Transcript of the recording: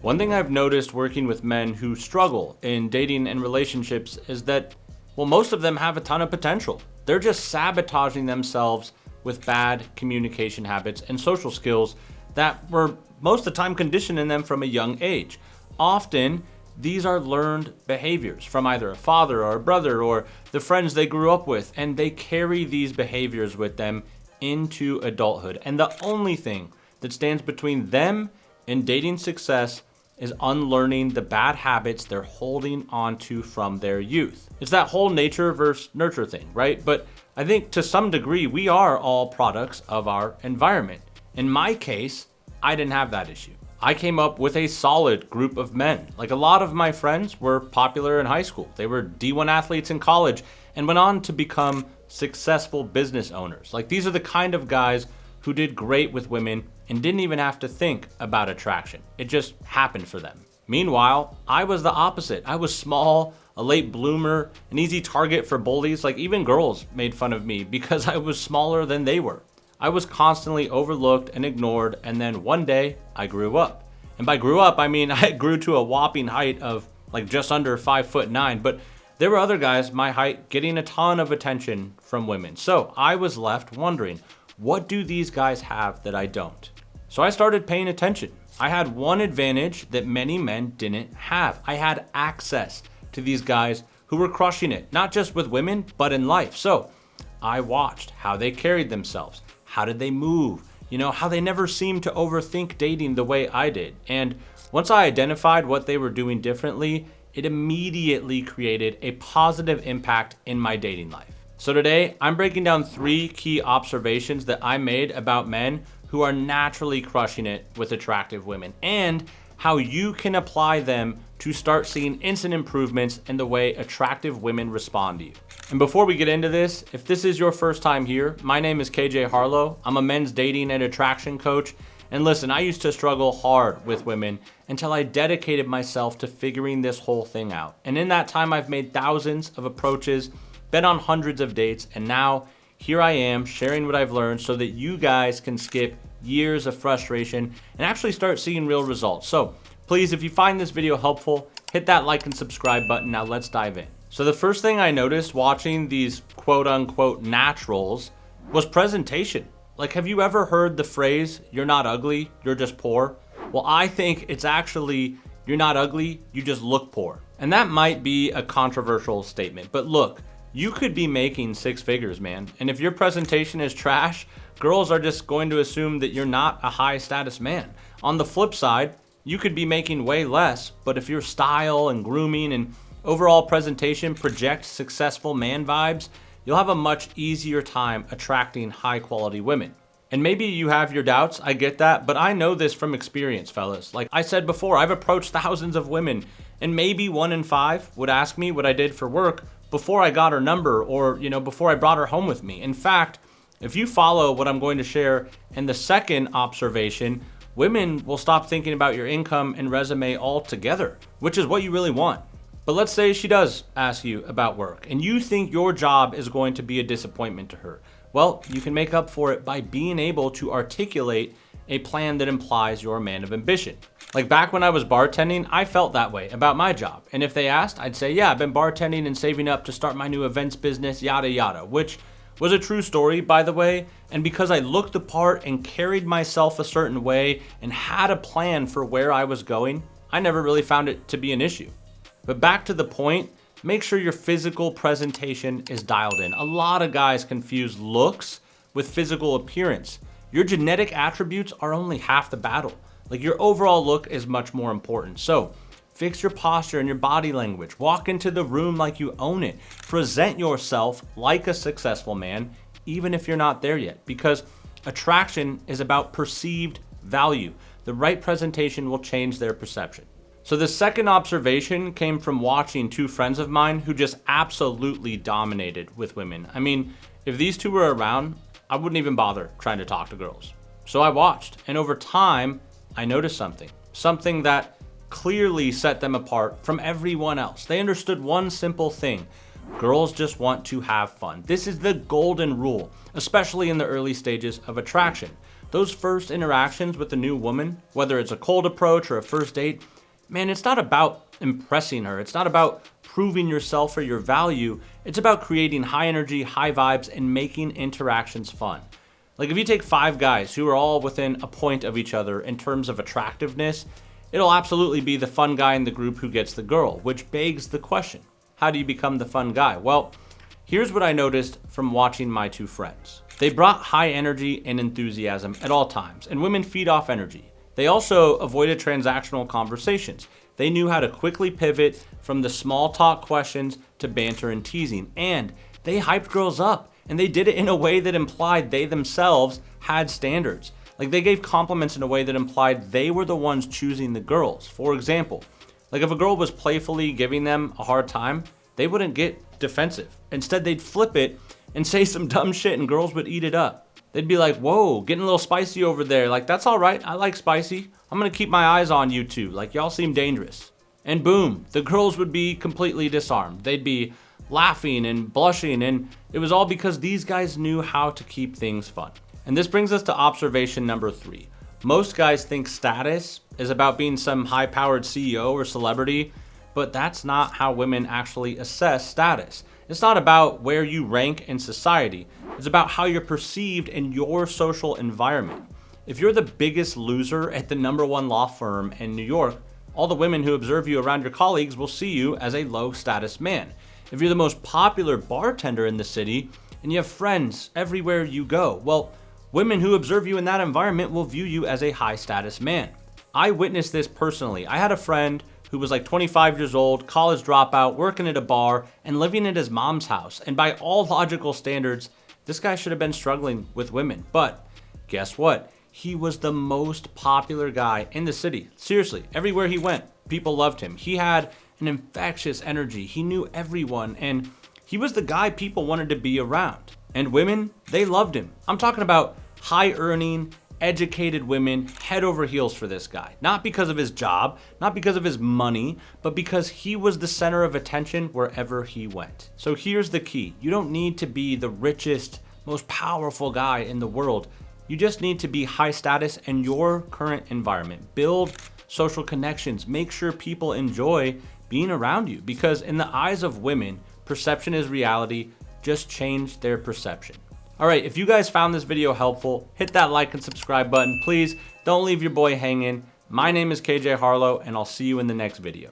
One thing I've noticed working with men who struggle in dating and relationships is that, well, most of them have a ton of potential. They're just sabotaging themselves with bad communication habits and social skills that were most of the time conditioned in them from a young age. Often, these are learned behaviors from either a father or a brother or the friends they grew up with, and they carry these behaviors with them into adulthood. And the only thing that stands between them and dating success is unlearning the bad habits they're holding onto from their youth. It's that whole nature versus nurture thing, right? But I think to some degree, we are all products of our environment. In my case, I didn't have that issue. I came up with a solid group of men. Like, a lot of my friends were popular in high school. They were D1 athletes in college and went on to become successful business owners. Like, these are the kind of guys who did great with women and didn't even have to think about attraction. It just happened for them. Meanwhile, I was the opposite. I was small, a late bloomer, an easy target for bullies. Like, even girls made fun of me because I was smaller than they were. I was constantly overlooked and ignored, and then one day I grew up. And by grew up, I mean I grew to a whopping height of like just under 5'9", but there were other guys my height getting a ton of attention from women. So I was left wondering, what do these guys have that I don't? So I started paying attention. I had one advantage that many men didn't have. I had access to these guys who were crushing it, not just with women, but in life. So I watched how they carried themselves. How did they move? How they never seemed to overthink dating the way I did. And once I identified what they were doing differently, it immediately created a positive impact in my dating life. So today, I'm breaking down 3 key observations that I made about men who are naturally crushing it with attractive women, and how you can apply them to start seeing instant improvements in the way attractive women respond to you. And before we get into this, if this is your first time here, my name is KJ Harlow. I'm a men's dating and attraction coach. And listen, I used to struggle hard with women until I dedicated myself to figuring this whole thing out. And in that time, I've made thousands of approaches, been on hundreds of dates, and now here I am sharing what I've learned so that you guys can skip years of frustration and actually start seeing real results. So please, if you find this video helpful, hit that like and subscribe button. Now let's dive in. So the first thing I noticed watching these quote unquote naturals was presentation. Like, have you ever heard the phrase, "You're not ugly, you're just poor"? Well, I think it's actually, "You're not ugly, you just look poor." And that might be a controversial statement, but look, you could be making 6 figures, man. And if your presentation is trash, girls are just going to assume that you're not a high status man. On the flip side, you could be making way less, but if your style and grooming and overall presentation project successful man vibes, you'll have a much easier time attracting high quality women. And maybe you have your doubts, I get that, but I know this from experience, fellas. Like I said before, I've approached thousands of women, and maybe 1 in 5 would ask me what I did for work before I got her number or, before I brought her home with me. In fact, if you follow what I'm going to share in the second observation, women will stop thinking about your income and resume altogether, which is what you really want. But let's say she does ask you about work and you think your job is going to be a disappointment to her. Well, you can make up for it by being able to articulate a plan that implies you're a man of ambition. Like back when I was bartending, I felt that way about my job. And if they asked, I'd say, yeah, I've been bartending and saving up to start my new events business, yada, yada, which was a true story, by the way. And because I looked the part and carried myself a certain way and had a plan for where I was going, I never really found it to be an issue. But back to the point, make sure your physical presentation is dialed in. A lot of guys confuse looks with physical appearance. Your genetic attributes are only half the battle. Like, your overall look is much more important. So fix your posture and your body language. Walk into the room like you own it. Present yourself like a successful man, even if you're not there yet, because attraction is about perceived value. The right presentation will change their perception. So the second observation came from watching 2 friends of mine who just absolutely dominated with women. I mean, if these 2 were around, I wouldn't even bother trying to talk to girls. So I watched, and over time, I noticed something that clearly set them apart from everyone else. They understood one simple thing: girls just want to have fun. This is the golden rule, especially in the early stages of attraction. those first interactions with a new woman, whether it's a cold approach or a first date, man, it's not about impressing her. It's not about proving yourself or your value. It's about creating high energy, high vibes, and making interactions fun. Like if you take 5 guys who are all within a point of each other in terms of attractiveness, it'll absolutely be the fun guy in the group who gets the girl, which begs the question, how do you become the fun guy? Well, here's what I noticed from watching my 2 friends. They brought high energy and enthusiasm at all times, and women feed off energy. They also avoided transactional conversations. They knew how to quickly pivot from the small talk questions to banter and teasing, and they hyped girls up, and they did it in a way that implied they themselves had standards. Like they gave compliments in a way that implied they were the ones choosing the girls. For example, like if a girl was playfully giving them a hard time, they wouldn't get defensive. Instead, they'd flip it and say some dumb shit and girls would eat it up. They'd be like, whoa, getting a little spicy over there. Like, that's all right. I like spicy. I'm gonna keep my eyes on you two. Like, y'all seem dangerous. And boom, the girls would be completely disarmed. They'd be laughing and blushing, and it was all because these guys knew how to keep things fun. And this brings us to observation number 3. Most guys think status is about being some high-powered CEO or celebrity, but that's not how women actually assess status. It's not about where you rank in society. It's about how you're perceived in your social environment. If you're the biggest loser at the #1 law firm in New York, all the women who observe you around your colleagues will see you as a low-status man. If you're the most popular bartender in the city and you have friends everywhere you go, well, women who observe you in that environment will view you as a high-status man. I witnessed this personally. I had a friend who was like 25 years old, college dropout, working at a bar, and living at his mom's house. And by all logical standards, this guy should have been struggling with women. But guess what? He was the most popular guy in the city. Seriously, everywhere he went, people loved him. He had an infectious energy. He knew everyone, and he was the guy people wanted to be around. And women, they loved him. I'm talking about high-earning, educated women head over heels for this guy. Not because of his job, not because of his money, but because he was the center of attention wherever he went. So here's the key. You don't need to be the richest, most powerful guy in the world. You just need to be high status in your current environment. Build social connections. Make sure people enjoy being around you, because in the eyes of women, perception is reality. Just change their perception. All right, if you guys found this video helpful, hit that like and subscribe button. Please don't leave your boy hanging. My name is KJ Harlow, and I'll see you in the next video.